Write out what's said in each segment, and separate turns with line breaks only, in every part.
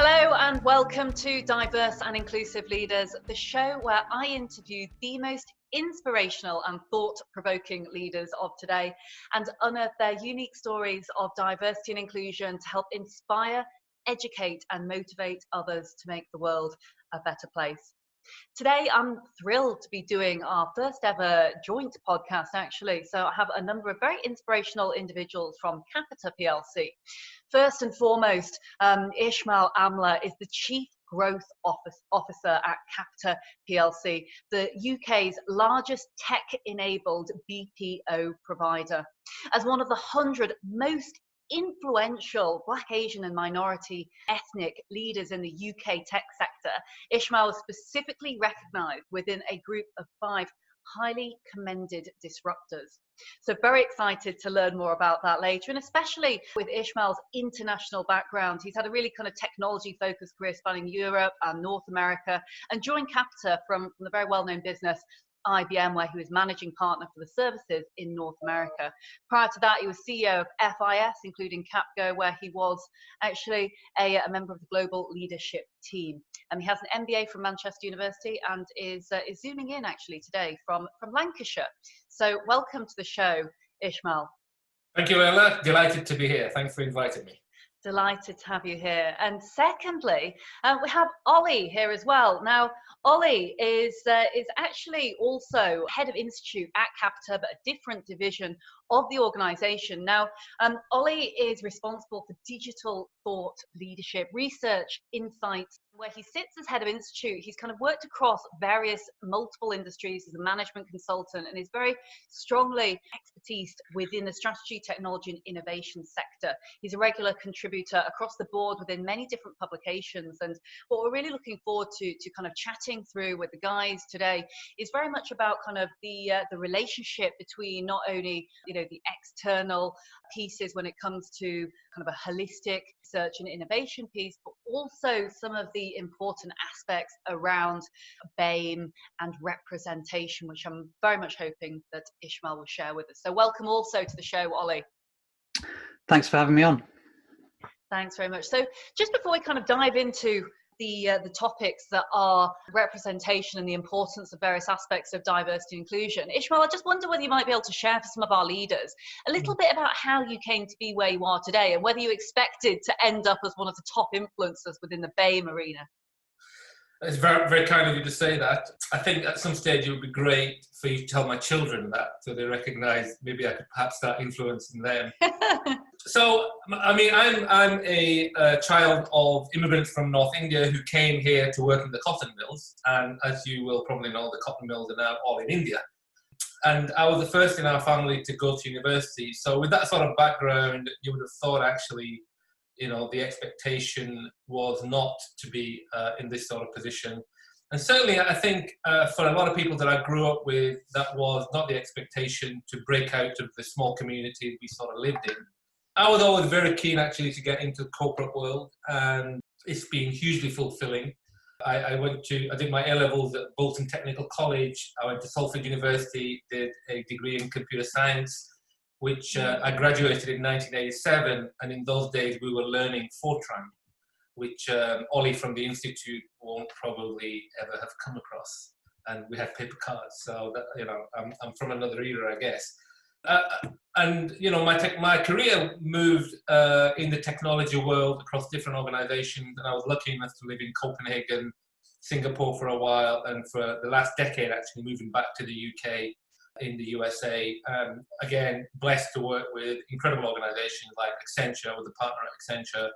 Hello and welcome to Diverse and Inclusive Leaders, the show where I interview the most inspirational and thought-provoking leaders of today and unearth their unique stories of diversity and inclusion to help inspire, educate and motivate others to make the world a better place. Today, I'm thrilled to be doing our first ever joint podcast, actually. So I have a number of very inspirational individuals from Capita PLC. First and foremost, Ismail Amla is the Chief Growth Officer at Capita PLC, the UK's largest tech-enabled BPO provider. As one of the 100 most influential Black, Asian and minority ethnic leaders in the UK tech sector, Ismail was specifically recognised within a group of 5 highly commended disruptors. So very excited to learn more about that later, and especially with Ismail's international background. He's had a really kind of technology-focused career spanning Europe and North America, and joined Capita from the very well-known business IBM, where he was managing partner for the services in North America. Prior to that, he was CEO of FIS, including Capco, where he was actually a member of the global leadership team. And he has an MBA from Manchester University and is zooming in actually today from Lancashire. So welcome to the show, Ismail.
Thank you, Leila. Delighted to be here. Thanks for inviting me.
Delighted to have you here. And secondly, we have Oli here as well. Now, Oli is actually also head of institute at Capita, but a different division of the organisation. Now, Oli is responsible for digital thought leadership, research, insights. Where he sits as head of institute, he's kind of worked across various multiple industries as a management consultant and is very strongly expertise within the strategy, technology and innovation sector. He's a regular contributor across the board within many different publications, and what we're really looking forward to kind of chatting through with the guys today is very much about kind of the relationship between not only the external pieces when it comes to kind of a holistic research and innovation piece, but also some of the important aspects around BAME and representation, which I'm very much hoping that Ismail will share with us. So welcome also to the show, Oli.
Thanks for having me on.
Thanks very much. So just before we kind of dive into the topics that are representation and the importance of various aspects of diversity and inclusion, Ismail, I just wonder whether you might be able to share for some of our leaders a little bit about how you came to be where you are today and whether you expected to end up as one of the top influencers within the BAME arena.
It's very, very kind of you to say that. I think at some stage it would be great for you to tell my children that, so they recognise maybe I could perhaps start influencing them. So, I mean, I'm a child of immigrants from North India who came here to work in the cotton mills. And as you will probably know, the cotton mills are now all in India. And I was the first in our family to go to university. So with that sort of background, you would have thought actually, the expectation was not to be in this sort of position. And certainly I think for a lot of people that I grew up with, that was not the expectation to break out of the small community we sort of lived in. I was always very keen actually to get into the corporate world, and it's been hugely fulfilling. I did my A-levels at Bolton Technical College. I went to Salford University, did a degree in computer science, which I graduated in 1987, and in those days we were learning Fortran, which Oli from the Institute won't probably ever have come across. And we had paper cards, so that, I'm from another era, I guess. My career moved in the technology world across different organizations, and I was lucky enough to live in Copenhagen, Singapore for a while, and for the last decade actually moving back to the UK in the USA. Again, blessed to work with incredible organizations like Accenture. I was a partner at Accenture.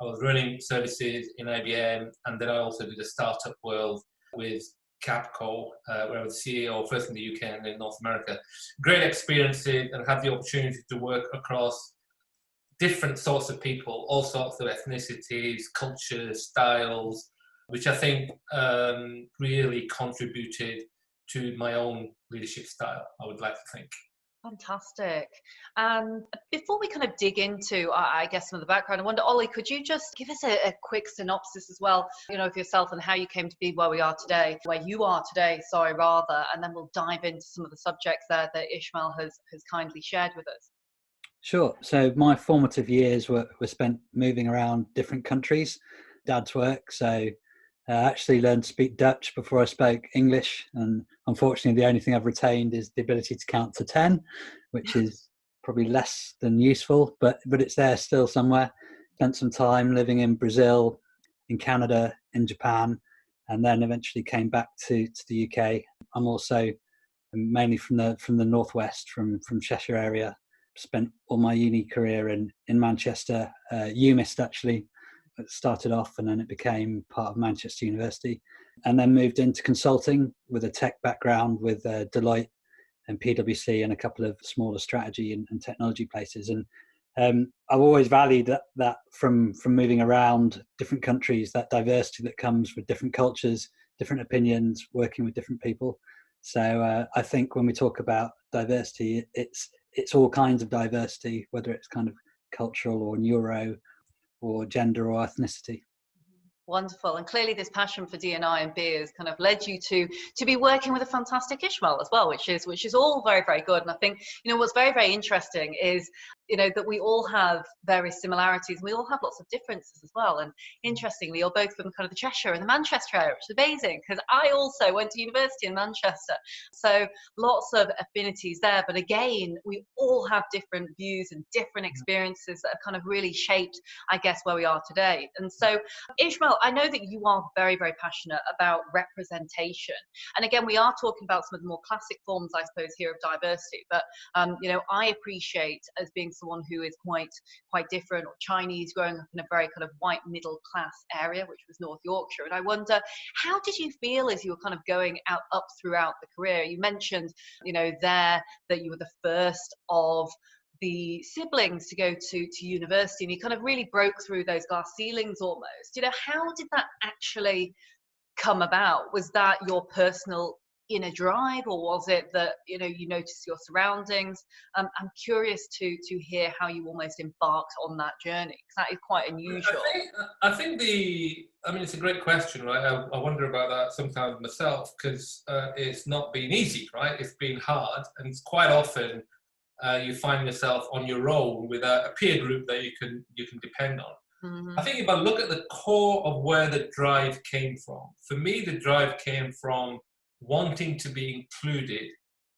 I was running services in IBM, and then I also did a startup world with Capco, where I was CEO first in the UK and then North America. Great experiences, and had the opportunity to work across different sorts of people, all sorts of ethnicities, cultures, styles, which I think really contributed to my own leadership style, I would like to think.
Fantastic. Before we kind of dig into, I guess, some of the background, I wonder, Oli, could you just give us a quick synopsis as well, of yourself and how you came to be where you are today, and then we'll dive into some of the subjects there that Ismail has kindly shared with us.
Sure. So my formative years were spent moving around different countries. Dad's work. So I actually learned to speak Dutch before I spoke English. And unfortunately, the only thing I've retained is the ability to count to 10, which is probably less than useful, but it's there still somewhere. Spent some time living in Brazil, in Canada, in Japan, and then eventually came back to the UK. I'm also mainly from the northwest, from Cheshire area. Spent all my uni career in Manchester, UMIST actually. It started off and then it became part of Manchester University, and then moved into consulting with a tech background with Deloitte and PwC and a couple of smaller strategy and technology places. And I've always valued that from moving around different countries, that diversity that comes with different cultures, different opinions, working with different people. So I think when we talk about diversity, it's all kinds of diversity, whether it's kind of cultural or neuro or gender or ethnicity.
Wonderful. And clearly this passion for D&I and beer has kind of led you to be working with a fantastic Ismail as well, which is all very, very good. And I think, what's very, very interesting is, that we all have various similarities. We all have lots of differences as well. And interestingly, you're both from kind of the Cheshire and the Manchester area, which is amazing because I also went to university in Manchester. So lots of affinities there. But again, we all have different views and different experiences that have kind of really shaped, I guess, where we are today. And so, Ismail, I know that you are very, very passionate about representation. And again, we are talking about some of the more classic forms, I suppose, here of diversity. But, I appreciate as being someone who is quite different, or Chinese, growing up in a very kind of white middle class area, which was North Yorkshire. And I wonder, how did you feel as you were kind of going up throughout the career? You mentioned, there that you were the first of the siblings to go to university, and you kind of really broke through those glass ceilings almost. How did that actually come about? Was that your personal inner drive, or was it that you noticed your surroundings? I'm curious to hear how you almost embarked on that journey, because that is quite unusual.
I think it's a great question, right? I wonder about that sometimes myself, because it's not been easy, right? It's been hard, and it's quite often you find yourself on your own with a peer group that you can depend on. I think if I look at the core of where the drive came from, for me, the drive came from wanting to be included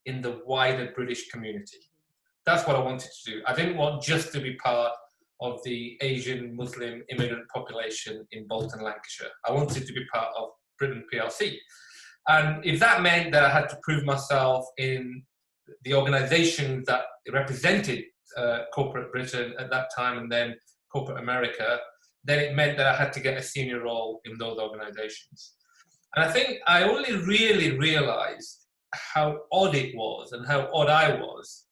in the wider British community. That's what I wanted to do. I didn't want just to be part of the Asian Muslim immigrant population in Bolton, Lancashire. I wanted to be part of Britain PLC. And if that meant that I had to prove myself in the organizations that represented corporate Britain at that time and then corporate America, then it meant that I had to get a senior role in those organizations. And I think I only really realized how odd it was and how odd I was.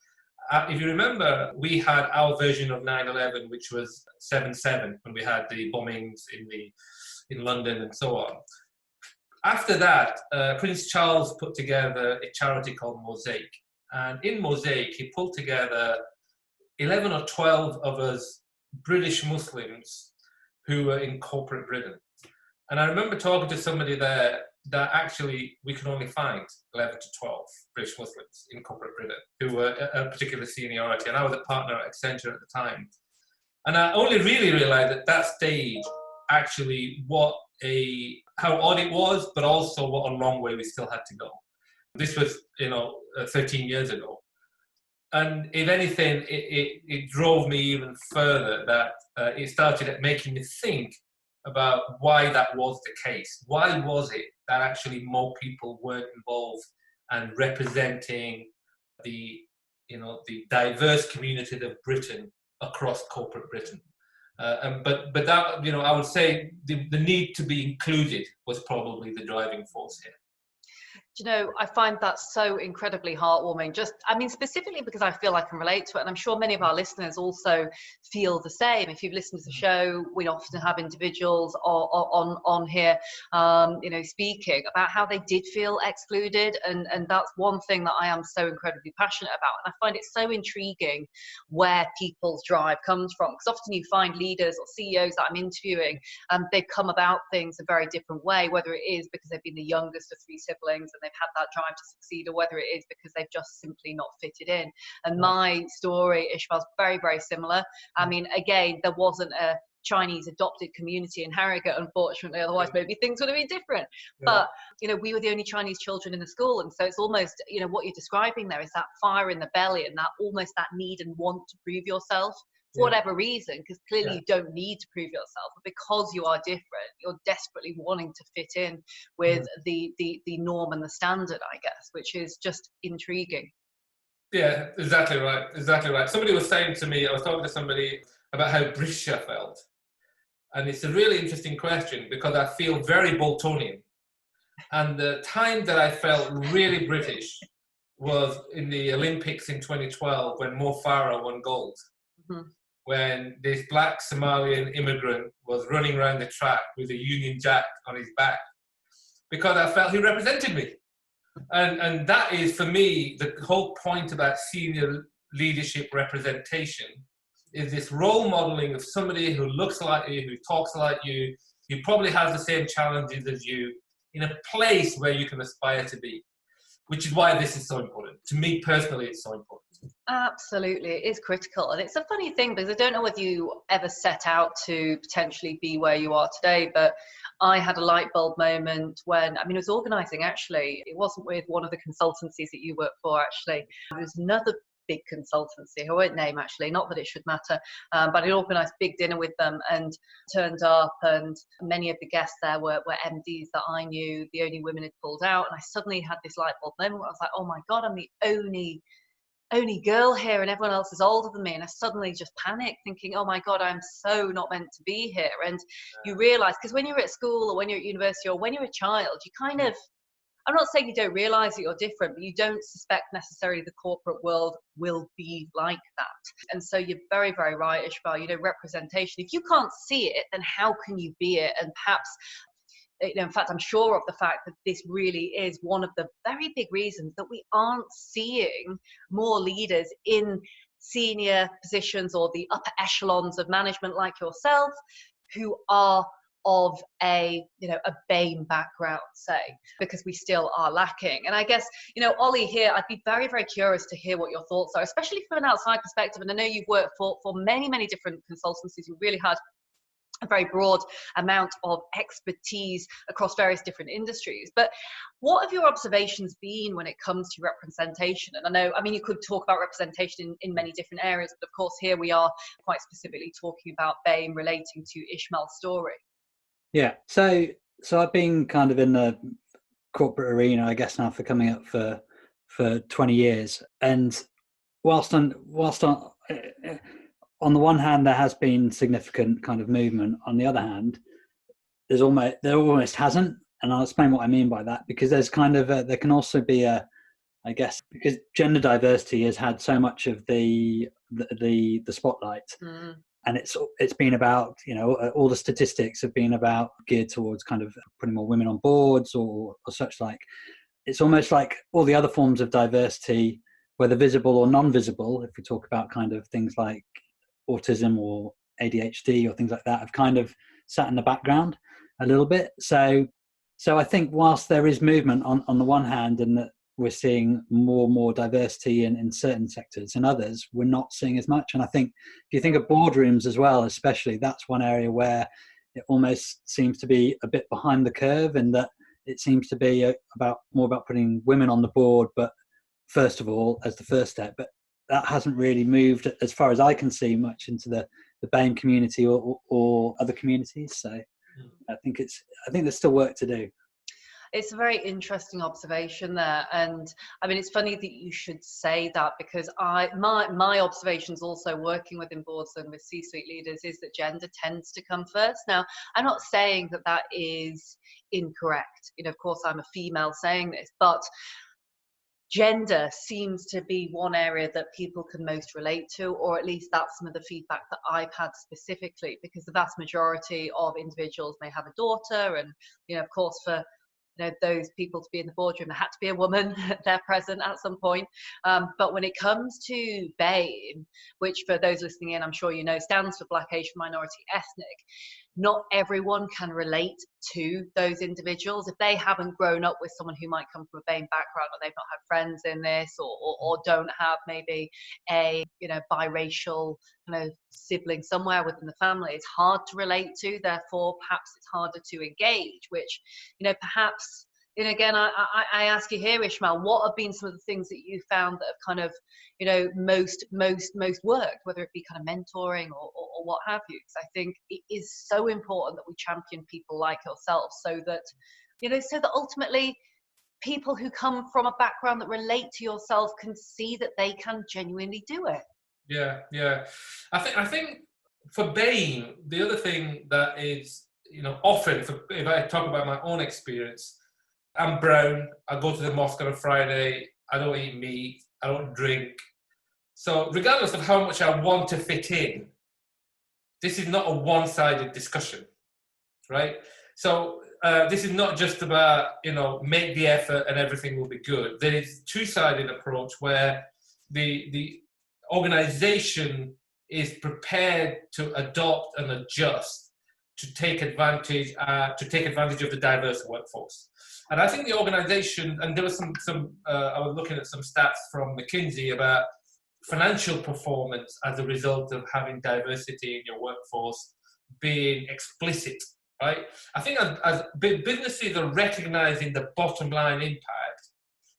If you remember, we had our version of 9/11, which was 7/7, when we had the bombings in London and so on. After that, Prince Charles put together a charity called Mosaic. And in Mosaic, he pulled together 11 or 12 of us British Muslims who were in corporate Britain. And I remember talking to somebody there that actually we could only find 11 to 12 British Muslims in corporate Britain who were a particular seniority. And I was a partner at Accenture at the time. And I only really realized at that stage actually how odd it was, but also what a long way we still had to go. This was, 13 years ago. And if anything, it drove me even further, that it started making me think about why that was the case. Why was it that actually more people weren't involved and representing the diverse community of Britain across corporate Britain? But that, I would say the need to be included was probably the driving force here.
I find that so incredibly heartwarming. Specifically because I feel I can relate to it. And I'm sure many of our listeners also feel the same. If you've listened to the show, we often have individuals on here, speaking about how they did feel excluded. And that's one thing that I am so incredibly passionate about. And I find it so intriguing where people's drive comes from. Because often you find leaders or CEOs that I'm interviewing, they've come about things a very different way, whether it is because they've been the youngest of three siblings and they've had that drive to succeed, or whether it is because they've just simply not fitted in. And my story, Ishmael's very, very similar. Again, there wasn't a Chinese adopted community in Harrogate, unfortunately, otherwise maybe things would have been different.
Yeah.
But, you know, we were the only Chinese children in the school. And so it's almost, you know, what you're describing there is that fire in the belly and that almost that need and want to prove yourself for whatever reason, because clearly you don't need to prove yourself, but because you are different, you're desperately wanting to fit in with the norm and the standard, I guess, which is just intriguing.
Yeah, exactly right. Exactly right. Somebody was saying to me, I was talking to somebody about how British I felt. And it's a really interesting question because I feel very Boltonian. And the time that I felt really British was in the Olympics in 2012 when Mo Farah won gold. When this black Somalian immigrant was running around the track with a Union Jack on his back, because I felt he represented me. And that is, for me, the whole point about senior leadership representation is this role modeling of somebody who looks like you, who talks like you, who probably has the same challenges as you, in a place where you can aspire to be, which is why this is so important. To me personally, it's so important.
Absolutely, it is critical. And it's a funny thing because I don't know whether you ever set out to potentially be where you are today, but I had a light bulb moment when, I mean, it was organising actually. It wasn't with one of the consultancies that you work for actually. It was another big consultancy, I won't name actually, not that it should matter, but I organised a big dinner with them and turned up, and many of the guests there were MDs that I knew. The only women had pulled out, and I suddenly had this light bulb moment where I was like, oh my God, I'm the only girl here and everyone else is older than me. And I suddenly just panicked thinking, oh my God, I'm so not meant to be here. And you realize, because when you're at school or when you're at university or when you're a child, you kind of, I'm not saying you don't realize that you're different, but you don't suspect necessarily the corporate world will be like that. And so you're very, very right, Ishmael, you know, representation. If you can't see it, then how can you be it? And perhaps, you know, in fact, I'm sure of the fact that this really is one of the very big reasons that we aren't seeing more leaders in senior positions or the upper echelons of management like yourself who are of a, you know, a BAME background, say, because we still are lacking. And I guess, you know, Oli here, I'd be very, very curious to hear what your thoughts are, especially from an outside perspective. And I know you've worked for many, many different consultancies. You really had a very broad amount of expertise across various different industries. But what have your observations been when it comes to representation? And I know, I mean, you could talk about representation in many different areas, but of course here we are quite specifically talking about BAME relating to Ishmael's story.
Yeah, so I've been kind of in the corporate arena, I guess, now for coming up for 20 years. And whilst on the one hand, there has been significant kind of movement. On the other hand, there almost hasn't. And I'll explain what I mean by that, because there's kind of there can also be I guess, because gender diversity has had so much of the spotlight. And it's been about, you know, all the statistics have been about geared towards kind of putting more women on boards or such like. It's almost like all the other forms of diversity, whether visible or non-visible, if we talk about kind of things like autism or ADHD or things like that, have kind of sat in the background a little bit. So I think whilst there is movement on the one hand, and that we're seeing more diversity in certain sectors, in others we're not seeing as much. And I think if you think of boardrooms as well, especially, that's one area where it almost seems to be a bit behind the curve, in that it seems to be more about putting women on the board, but first of all, as the first step. But that hasn't really moved, as far as I can see, much into the BAME community or other communities. So I think there's still work to do.
It's a very interesting observation there. And I mean, it's funny that you should say that, because my observations also working within boards and with C-suite leaders is that gender tends to come first. Now, I'm not saying that is incorrect. You know, of course, I'm a female saying this, but gender seems to be one area that people can most relate to, or at least that's some of the feedback that I've had specifically, because the vast majority of individuals may have a daughter, and, you know, of course, for, you know, those people to be in the boardroom, there had to be a woman there present at some point. But when it comes to BAME, which for those listening in, I'm sure you know, stands for Black, Asian, Minority, Ethnic, not everyone can relate to those individuals. If they haven't grown up with someone who might come from a BAME background, or they've not had friends in this, or don't have maybe a, you know, biracial kind of sibling somewhere within the family, it's hard to relate to. Therefore, perhaps it's harder to engage, which, you know, perhaps, and again, I ask you here, Ismail, what have been some of the things that you found that have kind of, you know, most worked, whether it be kind of mentoring or what have you? Because I think it is so important that we champion people like yourself, so that, you know, so that ultimately people who come from a background that relate to yourself can see that they can genuinely do it.
Yeah. I think for BAME, the other thing that is, you know, often, if I talk about my own experience, I'm brown, I go to the mosque on a Friday, I don't eat meat, I don't drink. So regardless of how much I want to fit in, this is not a one-sided discussion, right? So this is not just about, you know, make the effort and everything will be good. There is a two-sided approach where the organization is prepared to adopt and adjust to take advantage of the diverse workforce. And I think the organization, and there was some I was looking at some stats from McKinsey about financial performance as a result of having diversity in your workforce being explicit, right? I think as businesses are recognizing the bottom line impact,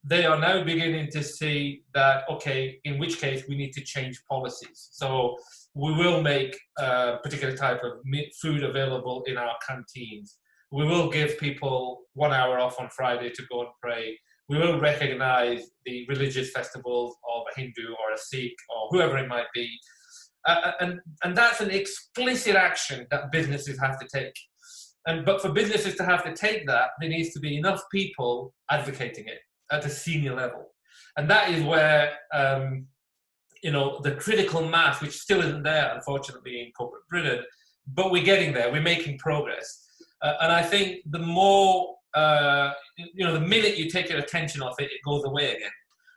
they are now beginning to see that, okay, in which case we need to change policies. So we will make a particular type of food available in our canteens. We will give people 1 hour off on Friday to go and pray. We will recognize the religious festivals of a Hindu or a Sikh or whoever it might be. And that's an explicit action that businesses have to take. But for businesses to have to take that, there needs to be enough people advocating it at a senior level. And that is where, you know, the critical mass, which still isn't there, unfortunately, in corporate Britain, but we're getting there, we're making progress. And I think the more, you know, the minute you take your attention off it, it goes away again.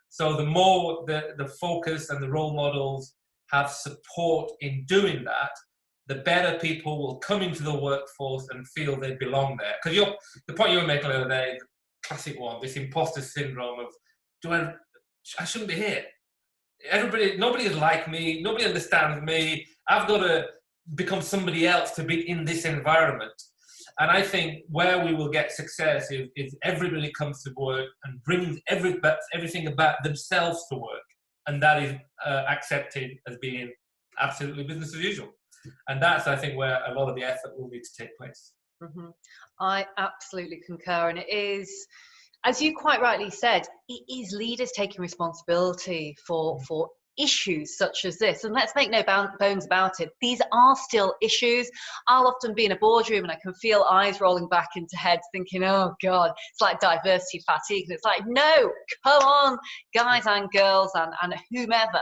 So the more the focus and the role models have support in doing that, the better people will come into the workforce and feel they belong there. Because the point you were making the other day, the classic one, this imposter syndrome of, I shouldn't be here. Nobody is like me, nobody understands me, I've got to become somebody else to be in this environment. And I think where we will get success is everybody comes to work and brings everything about themselves to work. And that is accepted as being absolutely business as usual. And that's, I think, where a lot of the effort will need to take place.
Mm-hmm. I absolutely concur. And it is, as you quite rightly said, it is leaders taking responsibility for issues such as this. And let's make no bones about it, these are still issues. I'll often be in a boardroom and I can feel eyes rolling back into heads thinking, oh God, it's like diversity fatigue. And it's like, no, come on, guys and girls and whomever.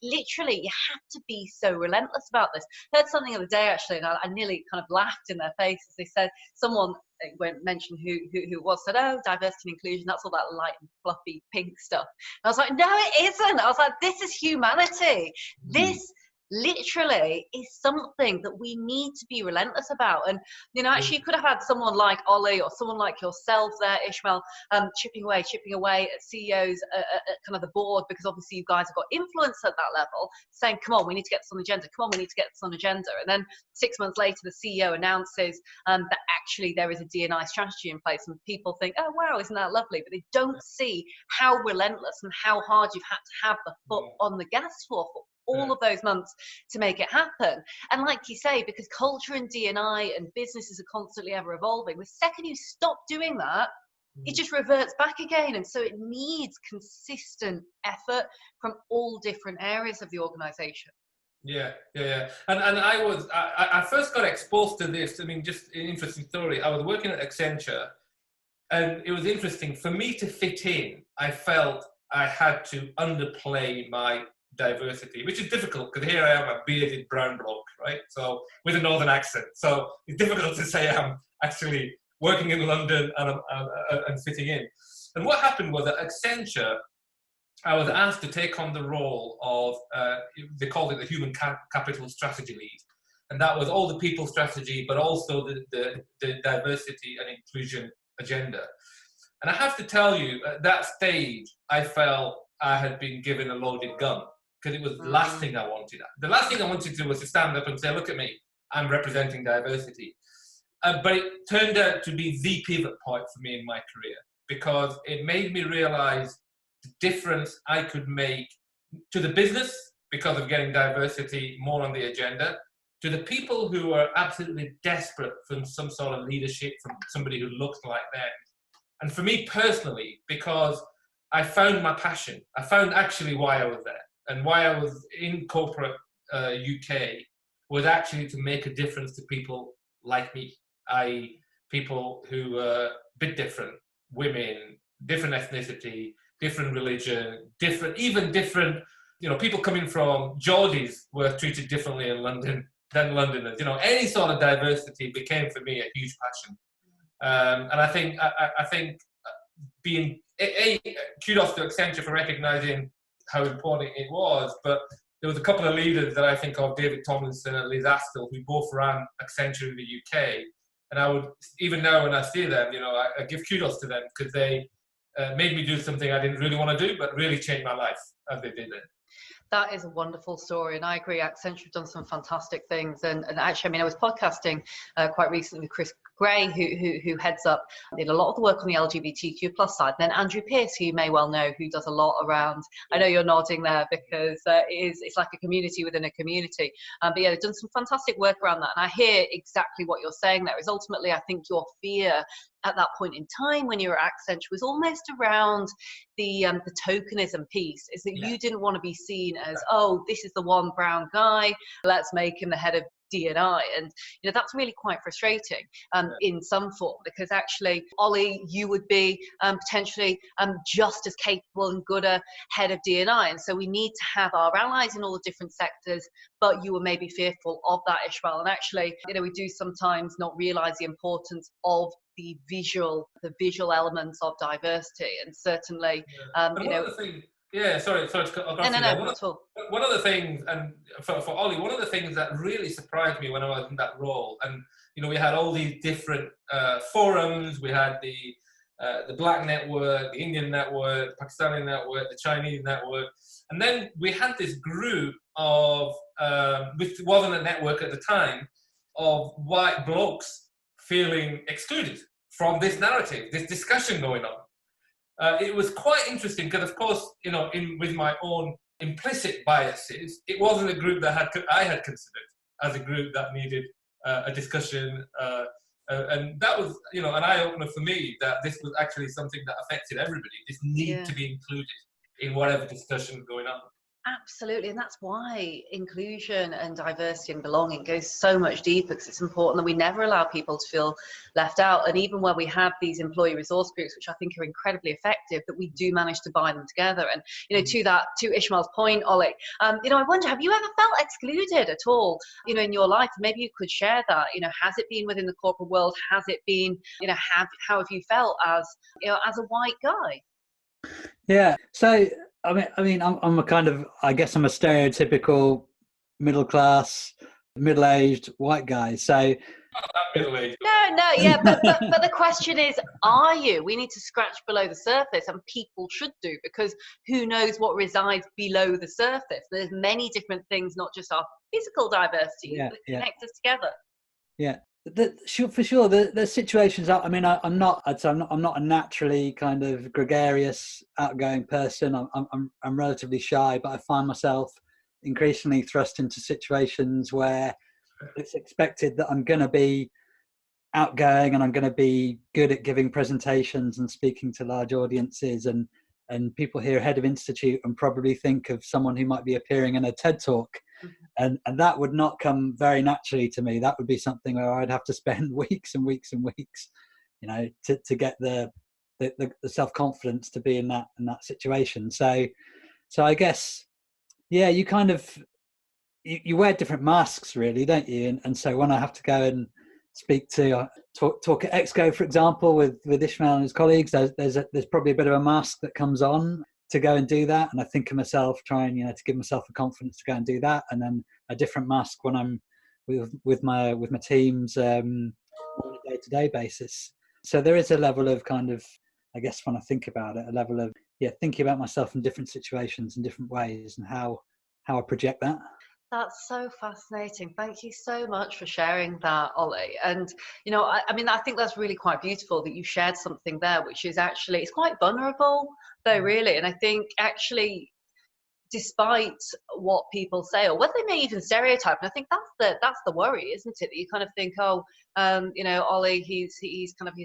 Literally, you have to be so relentless about this. I heard something the other day, actually, and I nearly kind of laughed in their faces. They said, someone won't mention who it was, said, oh, diversity and inclusion, that's all that light and fluffy pink stuff. And I was like, no, it isn't. I was like, this is humanity. This literally is something that we need to be relentless about. And, you know, actually you could have had someone like Oli or someone like yourself there, Ismail, chipping away at CEOs at kind of the board, because obviously you guys have got influence at that level, saying, come on, we need to get this on the agenda. Come on, we need to get this on the agenda. And then 6 months later, the CEO announces that actually there is a D&I strategy in place, and people think, oh, wow, isn't that lovely? But they don't see how relentless and how hard you've had to have the foot on the gas for all of those months to make it happen. And like you say, because culture and D&I and businesses are constantly ever evolving, the second you stop doing that, it just reverts back again. And so it needs consistent effort from all different areas of the organization.
Yeah. And I first got exposed to this. I mean, just an interesting story. I was working at Accenture, and it was interesting. For me to fit in, I felt I had to underplay my diversity, which is difficult because here I am, a bearded brown bloke, right? So with a northern accent. So it's difficult to say I'm actually working in London and fitting in. And what happened was at Accenture, I was asked to take on the role of, they called it the Human Capital Strategy Lead. and that was all the people strategy, but also the diversity and inclusion agenda. And I have to tell you, at that stage, I felt I had been given a loaded gun, because it was the last thing I wanted. The last thing I wanted to do was to stand up and say, look at me, I'm representing diversity. But it turned out to be the pivot point for me in my career, because it made me realize the difference I could make to the business because of getting diversity more on the agenda, to the people who are absolutely desperate for some sort of leadership from somebody who looks like them. And for me personally, because I found my passion. I found actually why I was there, and why I was in corporate UK was actually to make a difference to people like me, i.e. people who are a bit different, women, different ethnicity, different religion, different, people coming from Geordies were treated differently in London than Londoners. Any sort of diversity became for me a huge passion. And I think being kudos to Accenture for recognizing how important it was, but there was a couple of leaders that I think of, David Tomlinson and Liz Astle, who both ran Accenture in the UK. And I would, even now when I see them, I give kudos to them, because they made me do something I didn't really want to do, but really changed my life as they did it.
That is a wonderful story, and I agree. Accenture have done some fantastic things, and actually, I was podcasting quite recently with Chris Gray, who heads up, did a lot of the work on the LGBTQ plus side. And then Andrew Pearce, who you may well know, who does a lot around. I know you're nodding there because it's like a community within a community. But yeah, they've done some fantastic work around that, and I hear exactly what you're saying there. Is ultimately, I think your fear at that point in time when you were at Accenture was almost around the tokenism piece, is that you didn't want to be seen as, oh, this is the one brown guy, let's make him the head of D&I. And that's really quite frustrating in some form, because actually, Oli, you would be potentially just as capable and good a head of D&I. And so we need to have our allies in all the different sectors, but you were maybe fearful of that, Ismail. And actually, we do sometimes not realize the importance of the visual elements of diversity. And certainly, sorry to cut across.
One of the things, and for Oli, one of the things that really surprised me when I was in that role, and we had all these different forums. We had the Black Network, the Indian Network, the Pakistani Network, the Chinese Network, and then we had this group of, which wasn't a network at the time, of white blokes feeling excluded from this narrative, this discussion going on. It was quite interesting because, of course, with my own implicit biases, it wasn't a group that I had considered as a group that needed a discussion, and that was, an eye-opener for me, that this was actually something that affected everybody. This need to be included in whatever discussion is going on.
Absolutely, and that's why inclusion and diversity and belonging goes so much deeper, because it's important that we never allow people to feel left out. And even where we have these employee resource groups, which I think are incredibly effective, that we do manage to bind them together. And to Ismail's point, Oli, I wonder, have you ever felt excluded at all, in your life? Maybe you could share that. Has it been within the corporate world? Has it been, how have you felt as a white guy?
Yeah. So I'm a kind of, I guess I'm a stereotypical middle class, middle-aged white guy. So
middle-aged.
But the question is, are you? We need to scratch below the surface, and people should do, because who knows what resides below the surface. There's many different things, not just our physical diversity, that connect us together.
Yeah. For sure, there's situations. I'm not a naturally kind of gregarious, outgoing person. I'm relatively shy, but I find myself increasingly thrust into situations where it's expected that I'm going to be outgoing and I'm going to be good at giving presentations and speaking to large audiences, and people hear head of institute and probably think of someone who might be appearing in a TED talk. And that would not come very naturally to me. That would be something where I'd have to spend weeks and weeks and weeks, to get the self-confidence to be in that situation. So I guess, you kind of, you wear different masks, really, don't you? And so when I have to go and speak to talk at Exco, for example, with Ismail and his colleagues, there's probably a bit of a mask that comes on to go and do that, and I think of myself trying, to give myself the confidence to go and do that, and then a different mask when I'm with my teams on a day-to-day basis. So there is a level of kind of, I guess, when I think about it, a level of thinking about myself in different situations in different ways and how I project that.
That's so fascinating. Thank you so much for sharing that, Ollie. And, you know, I mean, I think that's really quite beautiful that you shared something there, which is actually, it's quite vulnerable, though, really. And I think actually, despite what people say, or what they may even stereotype, and I think that's the worry, isn't it? That you kind of think, oh, you know, Ollie, he's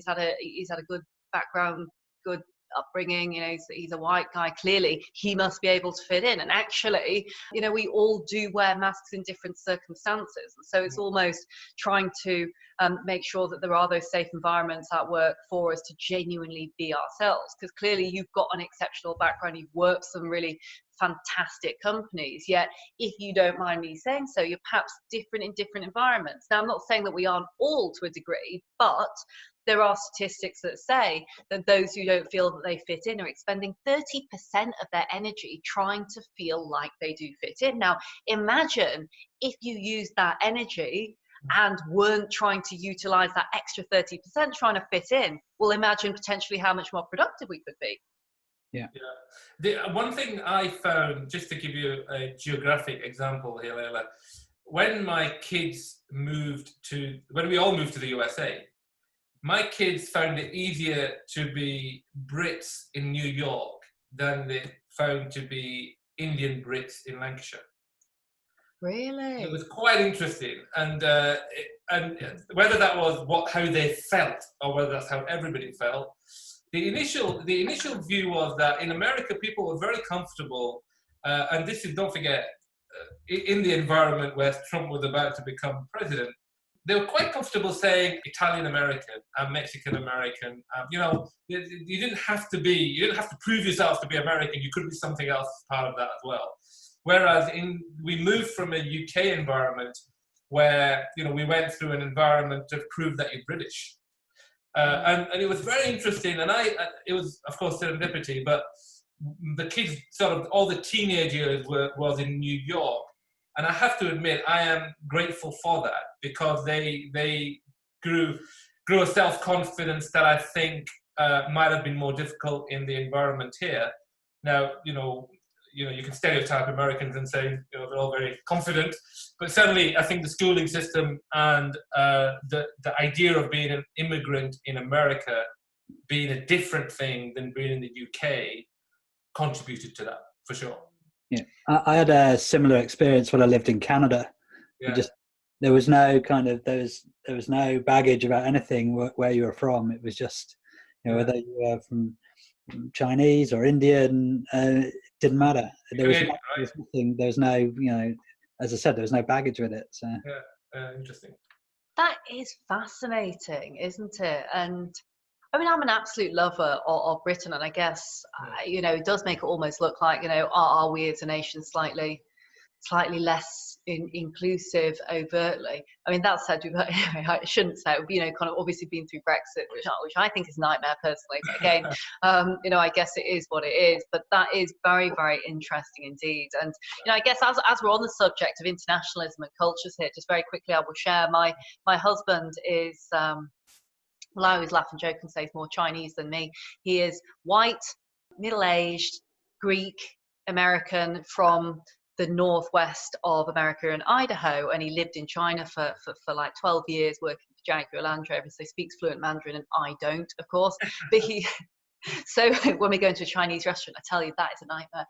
had a good background, good upbringing, you know, he's a white guy, clearly he must be able to fit in. And actually, you know, we all do wear masks in different circumstances, and so it's almost trying to make sure that there are those safe environments at work for us to genuinely be ourselves, because clearly you've got an exceptional background, you've worked for some really fantastic companies, yet if you don't mind me saying so, you're perhaps different in different environments. Now, I'm not saying that we aren't all to a degree, but there are statistics that say that those who don't feel that they fit in are expending 30% of their energy trying to feel like they do fit in. Now, imagine if you used that energy and weren't trying to utilize that extra 30% trying to fit in. Well, imagine potentially how much more productive we could be.
Yeah.
The one thing I found, just to give you a geographic example here, Leila, when we all moved to the USA, my kids found it easier to be Brits in New York than they found to be Indian Brits in Lancashire.
Really?
It was quite interesting, and whether that was how they felt or whether that's how everybody felt. The initial view was that in America people were very comfortable, and this is, don't forget, in the environment where Trump was about to become president, they were quite comfortable saying Italian American and Mexican American. You know, you didn't have to prove yourself to be American. You could be something else as part of that as well. Whereas we moved from a UK environment where, you know, we went through an environment to prove that you're British. And it was very interesting, and it was, of course, serendipity, but the kids, sort of all the teenage years was in New York, and I have to admit I am grateful for that, because they grew a self-confidence that I think might have been more difficult in the environment here. Now, you can stereotype Americans and say, you know, they're all very confident, but certainly I think the schooling system and the idea of being an immigrant in America being a different thing than being in the UK contributed to that, for sure.
Yeah, I had a similar experience when I lived in Canada.
Yeah.
There was no baggage about anything where you were from. It was just, you know, whether you were from Chinese or Indian, it didn't matter. There was nothing. There was no, you know, as I said, there was no baggage with it. So
Interesting.
That is fascinating, isn't it? And I mean, I'm an absolute lover of Britain, and I guess you know, it does make it almost look like, you know, are we as a nation slightly less inclusive overtly? I mean, that said, I shouldn't say it, you know, kind of obviously been through Brexit, which I think is a nightmare personally. But again, you know, I guess it is what it is. But that is very, very interesting indeed. And you know, I guess as we're on the subject of internationalism and cultures here, just very quickly, I will share my husband is. Well, I always laugh and joke and say he's more Chinese than me. He is white, middle-aged, Greek, American from the northwest of America in Idaho, and he lived in China for like 12 years working for Jaguar Land Rover, so he speaks fluent Mandarin, and I don't, of course. But so when we go into a Chinese restaurant, I tell you, that is a nightmare.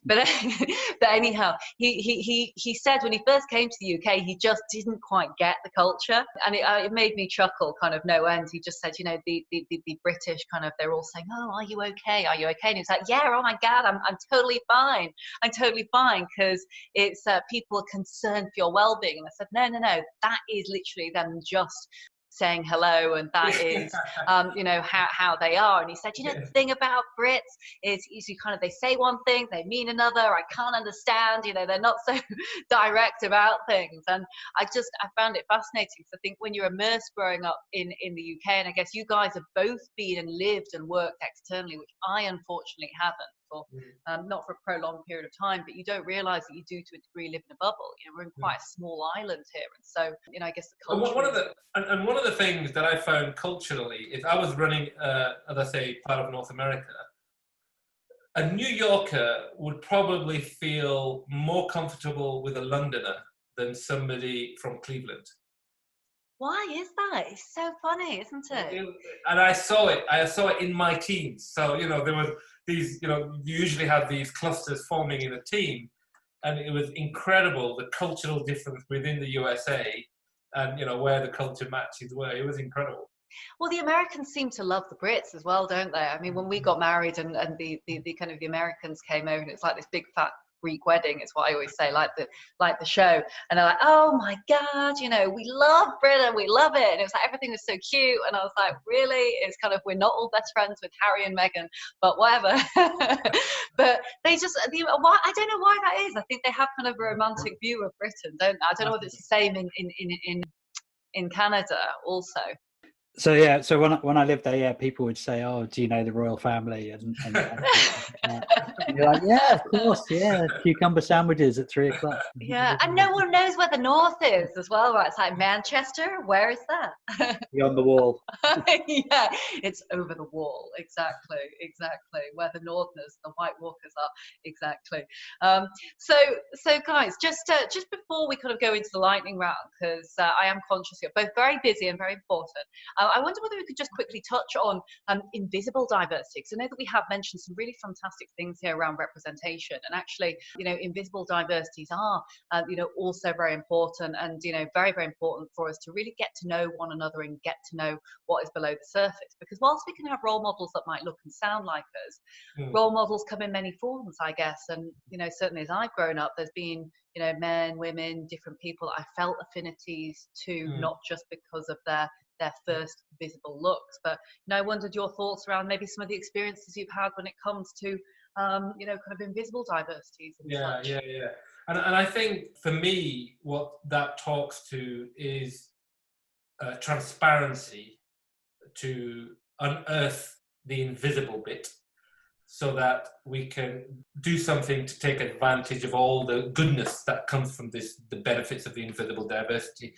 But anyhow, he said when he first came to the UK, he just didn't quite get the culture, and it made me chuckle kind of no end. He just said, you know, the British kind of, they're all saying, oh, are you okay? Are you okay? And he was like, yeah, oh my God, I'm totally fine. I'm totally fine, because it's people are concerned for your well-being. And I said, no, that is literally them just saying hello, and that is you know, how they are. And he said, you know, the thing about Brits is usually kind of, they say one thing, they mean another. I can't understand, you know, they're not so direct about things. And I found it fascinating, because I think when you're immersed growing up in the UK, and I guess you guys have both been and lived and worked externally, which I unfortunately haven't, for not for a prolonged period of time, but you don't realise that you do to a degree live in a bubble. We're in quite a small island here, and so I guess the culture.
One of the things that I found culturally is I was running, as I say, part of North America. A New Yorker would probably feel more comfortable with a Londoner than somebody from Cleveland.
Why is that? It's so funny, isn't it?
And I saw it in my teams. So, there was these, you usually have these clusters forming in a team. And it was incredible, the cultural difference within the USA and, where the culture matches were. It was incredible.
Well, the Americans seem to love the Brits as well, don't they? I mean, when we got married and the kind of the Americans came over, and it's like this big fat Greek wedding, is what I always say, like the show, and they're like, oh my God, we love Britain, we love it, and it was like everything was so cute, and I was like, really? It's kind of, we're not all best friends with Harry and Meghan, but whatever. But they just, I don't know why that is. I think they have kind of a romantic view of Britain, don't they? I don't know whether it's the same in Canada also.
So when I lived there, people would say, "Oh, do you know the royal family?" And you're like, "Yeah, of course, yeah, cucumber sandwiches at 3:00."
Yeah, and no one knows where the north is as well, right? It's like Manchester. Where is that?
Beyond the wall.
Yeah, it's over the wall. Exactly. Where the Northerners, the White Walkers are. Exactly. So guys, just before we kind of go into the lightning round, because I am conscious you're both very busy and very important. I wonder whether we could just quickly touch on invisible diversity, because I know that we have mentioned some really fantastic things here around representation, and actually, invisible diversities are, also very important, and very, very important for us to really get to know one another and get to know what is below the surface. Because whilst we can have role models that might look and sound like us, role models come in many forms, I guess, and certainly as I've grown up, there's been men, women, different people I felt affinities to, not just because of their first visible looks, but I wondered your thoughts around maybe some of the experiences you've had when it comes to kind of invisible diversities and such.
Yeah. And I think for me, what that talks to is transparency, to unearth the invisible bit, so that we can do something to take advantage of all the goodness that comes from the benefits of the invisible diversity.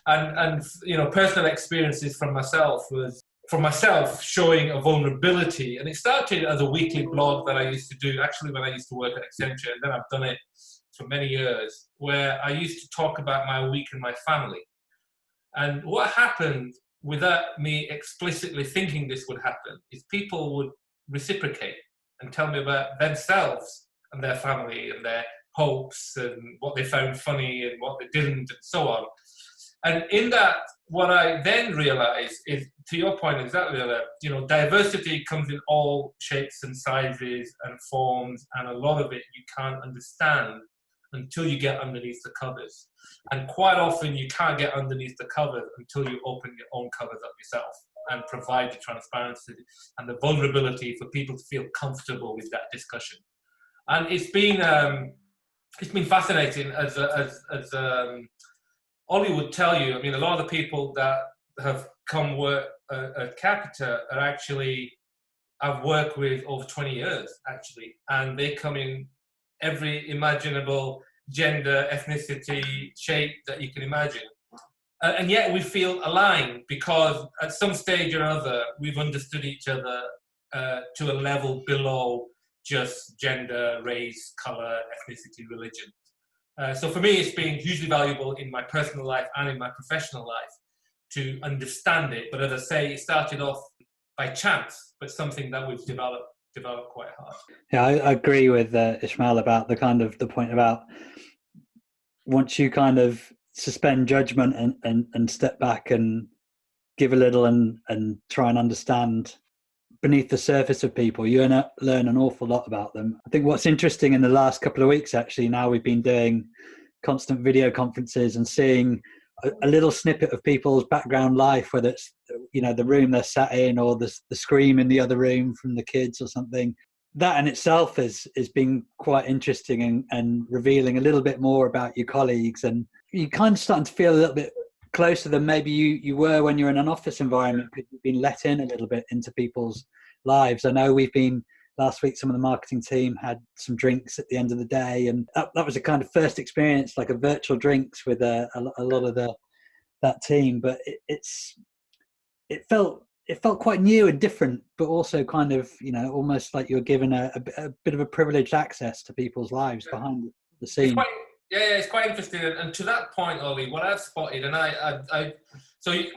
And personal experiences from myself showing a vulnerability. And it started as a weekly blog that I used to do, actually when I used to work at Accenture, and then I've done it for many years, where I used to talk about my week and my family. And what happened without me explicitly thinking this would happen is people would reciprocate and tell me about themselves and their family and their hopes and what they found funny and what they didn't and so on. And in that, what I then realized is, to your point exactly, that diversity comes in all shapes and sizes and forms, and a lot of it you can't understand until you get underneath the covers. And quite often you can't get underneath the covers until you open your own covers up yourself and provide the transparency and the vulnerability for people to feel comfortable with that discussion. And it's been fascinating, as Oli would tell you. I mean, a lot of the people that have come work at Capita are actually, I've worked with over 20 years, actually, and they come in every imaginable gender, ethnicity, shape that you can imagine. And yet we feel aligned because at some stage or other, we've understood each other to a level below just gender, race, color, ethnicity, religion. So for me, it's been hugely valuable in my personal life and in my professional life to understand it. But as I say, it started off by chance, but something that we've developed quite hard.
Yeah, I agree with Ismail about the point about once you kind of suspend judgment and step back and give a little and try and understand beneath the surface of people, you learn an awful lot about them. I think what's interesting in the last couple of weeks, actually, now we've been doing constant video conferences and seeing a little snippet of people's background life, whether it's the room they're sat in or the scream in the other room from the kids or something. That in itself is being quite interesting and revealing a little bit more about your colleagues, and you're kind of starting to feel a little bit closer than maybe you were when you're in an office environment, because you've been let in a little bit into people's lives. I know we've been last week some of the marketing team had some drinks at the end of the day, and that was a kind of first experience, like a virtual drinks with a lot of that team. But it felt quite new and different, but also kind of, almost like you're given a bit of a privileged access to people's lives behind the scene.
It's quite interesting. And to that point, Oli, what I've spotted, and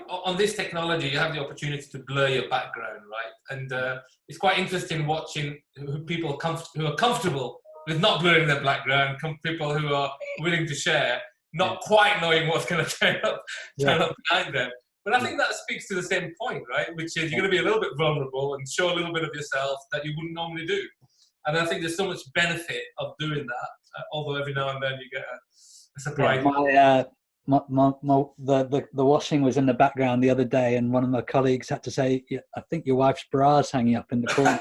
on this technology, you have the opportunity to blur your background, right? And it's quite interesting watching people who are comfortable with not blurring their background, people who are willing to share, not quite knowing what's going to turn up behind them. But I think that speaks to the same point, right? Which is you're going to be a little bit vulnerable and show a little bit of yourself that you wouldn't normally do. And I think there's so much benefit of doing that, although every now and then you get a surprise.
Yeah, the washing was in the background the other day, and one of my colleagues had to say, "I think your wife's bra's hanging up in the corner."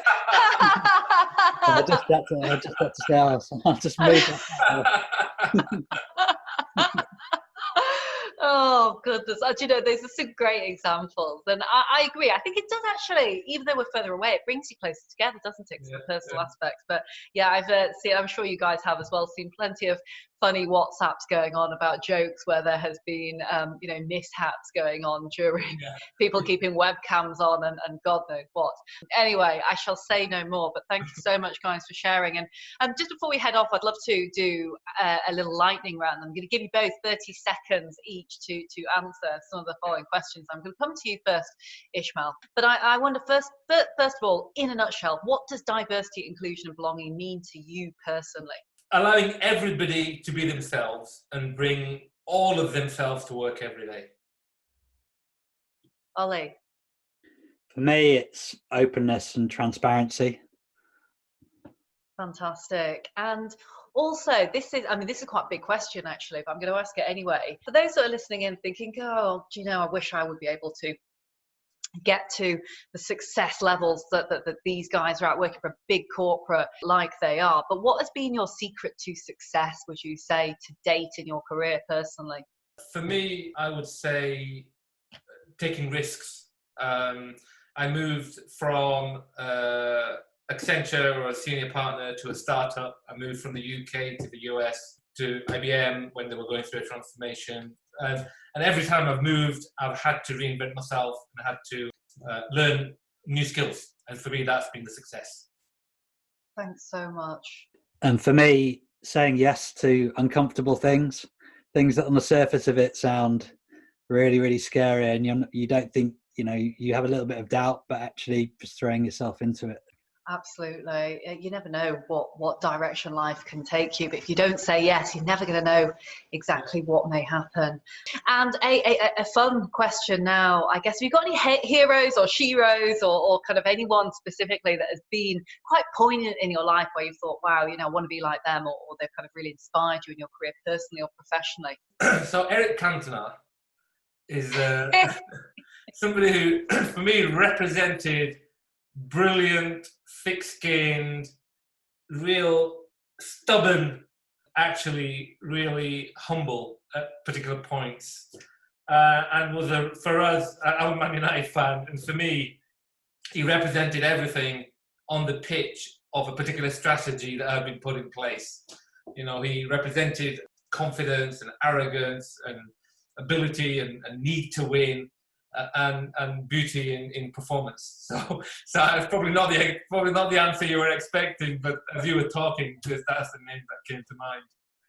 So I just had to say, I'll just move it.
Oh goodness, these are some great examples, and I agree. I think it does actually, even though we're further away, it brings you closer together, doesn't it? The personal aspects. But yeah, I've seen, I'm sure you guys have as well, seen plenty of funny WhatsApps going on about jokes where there has been mishaps going on during people keeping webcams on and God knows what. Anyway, I shall say no more, but thank you so much, guys, for sharing. And just before we head off, I'd love to do a little lightning round. I'm going to give you both 30 seconds each to answer some of the following questions. I'm going to come to you first, Ismail. But I wonder first of all, in a nutshell, what does diversity, inclusion and belonging mean to you personally?
Allowing everybody to be themselves and bring all of themselves to work every day.
Oli?
For me, it's openness and transparency.
Fantastic. And also, this is quite a big question, actually, but I'm going to ask it anyway. For those that are listening in thinking, oh, I wish I would be able to get to the success levels that these guys are at, working for a big corporate like they are. But what has been your secret to success, would you say, to date in your career personally?
For me, I would say taking risks. I moved from Accenture or a senior partner to a startup. I moved from the UK to the US to IBM when they were going through a transformation. And every time I've moved, I've had to reinvent myself and had to learn new skills. And for me, that's been the success.
Thanks so much.
And for me, saying yes to uncomfortable things that on the surface of it sound really, really scary, and you don't think, you have a little bit of doubt, but actually just throwing yourself into it.
Absolutely. You never know what direction life can take you, but if you don't say yes, you're never going to know exactly what may happen. And a fun question now, I guess, have you got any heroes or sheroes or kind of anyone specifically that has been quite poignant in your life where you thought, wow, I want to be like them, or they've kind of really inspired you in your career personally or professionally?
So Eric Cantona is somebody who, for me, represented brilliant, thick-skinned, real stubborn, actually really humble at particular points, and was for us, I'm a Man United fan, and for me, he represented everything on the pitch of a particular strategy that had been put in place. He represented confidence and arrogance and ability and need to win. And beauty in performance. So it's probably not the answer you were expecting, but as you were talking, that's the name that came to mind.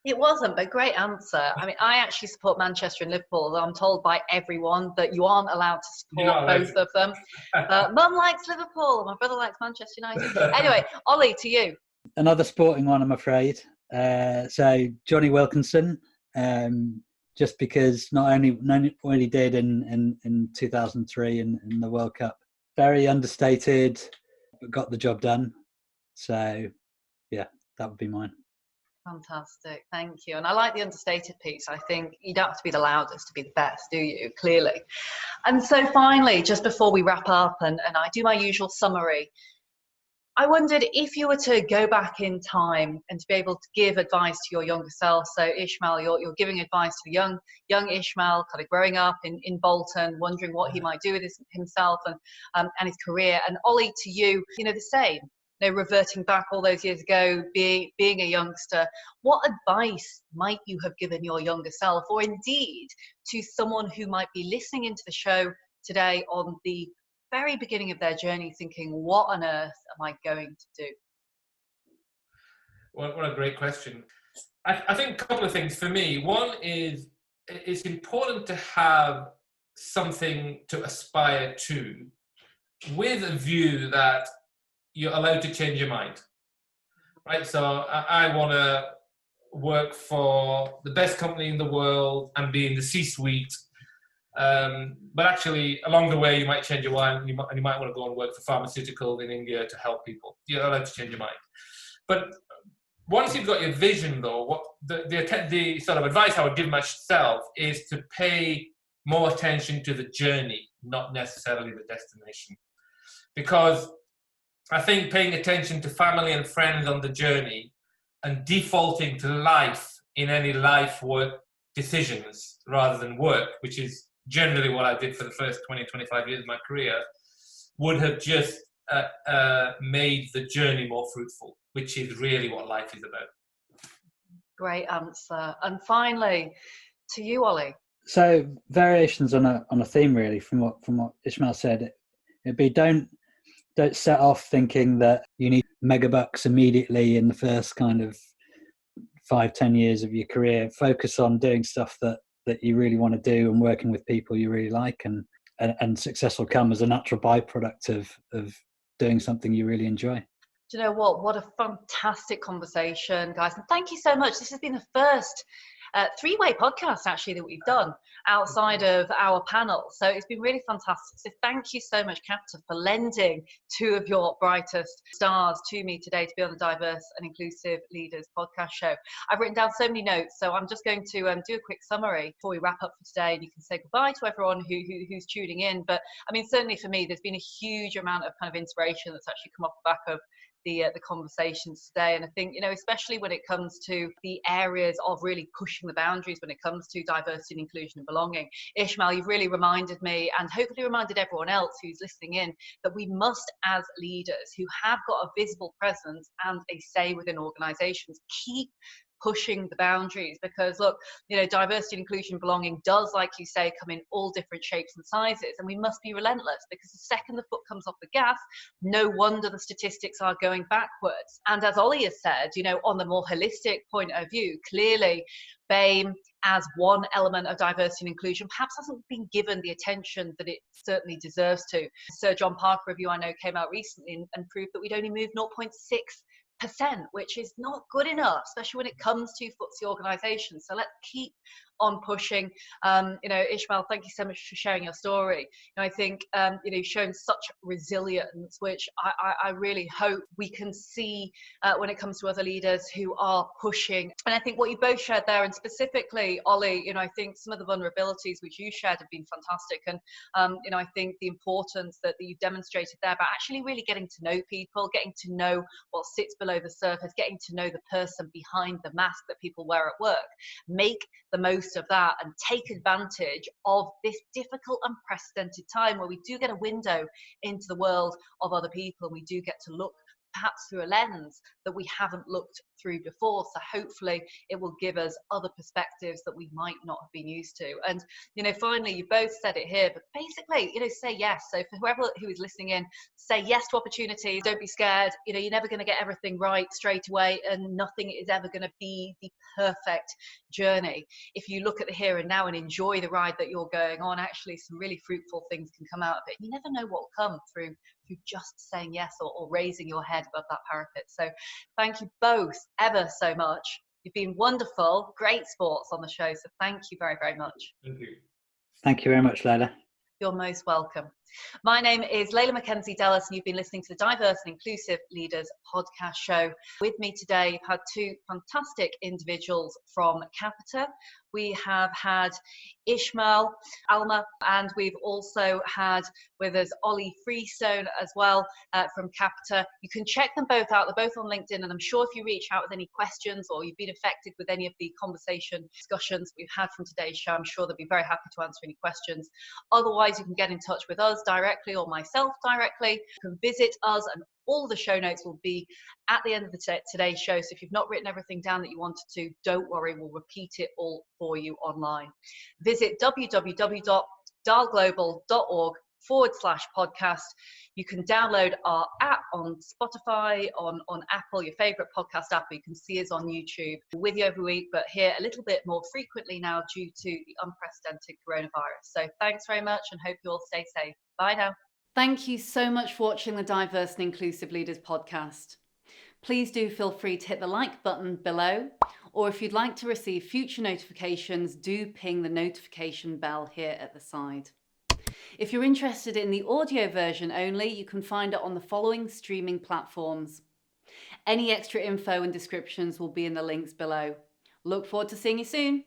It wasn't, but great answer. I actually support Manchester and Liverpool. I'm told by everyone that you aren't allowed to support both of them. Mum likes Liverpool, my brother likes Manchester United. Anyway, Oli, to you.
Another sporting one, I'm afraid. So Johnny Wilkinson. Just because not only what he did in 2003 in the World Cup, very understated, but got the job done. So, yeah, that would be mine.
Fantastic, thank you. And I like the understated piece. I think you don't have to be the loudest to be the best, do you? Clearly. And so finally, just before we wrap up and I do my usual summary, I wondered if you were to go back in time and to be able to give advice to your younger self. So Ismail, you're giving advice to young Ismail, kind of growing up in Bolton, wondering what he might do with himself and his career. And Oli, to you, the same. reverting back all those years ago, being a youngster, what advice might you have given your younger self, or indeed to someone who might be listening into the show today on the very beginning of their journey, thinking, what on earth am I going to do?
What a great question. I think a couple of things for me. One is, it's important to have something to aspire to, with a view that you're allowed to change your mind, right? So I want to work for the best company in the world and be in the C-suite. But actually, along the way, you might change your mind, and you might want to go and work for pharmaceuticals in India to help people. You're allowed to change your mind. But once you've got your vision, though, what the sort of advice I would give myself is to pay more attention to the journey, not necessarily the destination. Because I think paying attention to family and friends on the journey and defaulting to life in any life work decisions rather than work, which is generally what I did for the first 20, 25 years of my career, would have just made the journey more fruitful, which is really what life is about.
Great
answer. And finally, to you, Oli.
So variations on a theme, really, from what Ismail said. It'd be don't set off thinking that you need megabucks immediately in the first kind of 5-10 years of your career. Focus on doing stuff that you really want to do and working with people you really like, and success will come as a natural byproduct of doing something you really enjoy.
Do you know what a fantastic conversation, guys, and thank you so much. This has been the first three-way podcast actually that we've done outside of our panel, so it's been really fantastic. So thank you so much, Capita, for lending two of your brightest stars to me today to be on the Diverse and Inclusive Leaders podcast show. I've written down so many notes, so I'm just going to do a quick summary before we wrap up for today, and you can say goodbye to everyone who's tuning in. But I mean, certainly for me, there's been a huge amount of kind of inspiration that's actually come off the back of the conversations today. And I think, especially when it comes to the areas of really pushing the boundaries when it comes to diversity and inclusion and belonging, Ismail, you've really reminded me, and hopefully reminded everyone else who's listening in, that we must, as leaders who have got a visible presence and a say within organizations, keep pushing the boundaries. Because look, diversity, inclusion, belonging does, like you say, come in all different shapes and sizes, and we must be relentless, because the second the foot comes off the gas, no wonder the statistics are going backwards. And as Oli has said, on the more holistic point of view, clearly BAME as one element of diversity and inclusion perhaps hasn't been given the attention that it certainly deserves to. Sir John Parker review I know came out recently and proved that we'd only moved 0.6%, which is not good enough, especially when it comes to FTSE organisations. So let's keep on pushing. Ismail, thank you so much for sharing your story. I think you've shown such resilience, which I really hope we can see when it comes to other leaders who are pushing. And I think what you both shared there, and specifically Oli, I think some of the vulnerabilities which you shared have been fantastic. And I think the importance that you've demonstrated there about actually really getting to know people, getting to know what sits below the surface, getting to know the person behind the mask that people wear at work. Make the most of that and take advantage of this difficult, unprecedented time where we do get a window into the world of other people, and we do get to look perhaps through a lens that we haven't looked through before. So hopefully it will give us other perspectives that we might not have been used to. And finally, you both said it here, but basically, say yes. So for whoever who is listening in, say yes to opportunities. Don't be scared. You're never going to get everything right straight away, and nothing is ever going to be the perfect journey. If you look at the here and now and enjoy the ride that you're going on, actually some really fruitful things can come out of it. You never know what will come through just saying yes or raising your head above that parapet. So thank you both ever so much. You've been wonderful, great sports on the show. So thank you very, very much.
Thank you.
Thank you very much, Leila.
You're most welcome. My name is Leila Mackenzie Dallas, and you've been listening to the Diverse and Inclusive Leaders podcast show. With me today, you've had two fantastic individuals from Capita. We have had Ismail Amla, and we've also had with us Oli Freestone as well from Capita. You can check them both out. They're both on LinkedIn, and I'm sure if you reach out with any questions or you've been affected with any of the conversation discussions we've had from today's show, I'm sure they'll be very happy to answer any questions. Otherwise, you can get in touch with us directly or myself directly. You can visit us and all the show notes will be at the end of today's show. So if you've not written everything down that you wanted to, don't worry, we'll repeat it all for you online. Visit www.dialglobal.org/podcast. You can download our app on Spotify, on Apple, your favorite podcast app, or you can see us on YouTube. We're with you every week, but here a little bit more frequently now due to the unprecedented coronavirus. So thanks very much and hope you all stay safe. Bye now. Thank you so much for watching the Diverse and Inclusive Leaders podcast. Please do feel free to hit the like button below, or if you'd like to receive future notifications, do ping the notification bell here at the side. If you're interested in the audio version only, you can find it on the following streaming platforms. Any extra info and descriptions will be in the links below. Look forward to seeing you soon.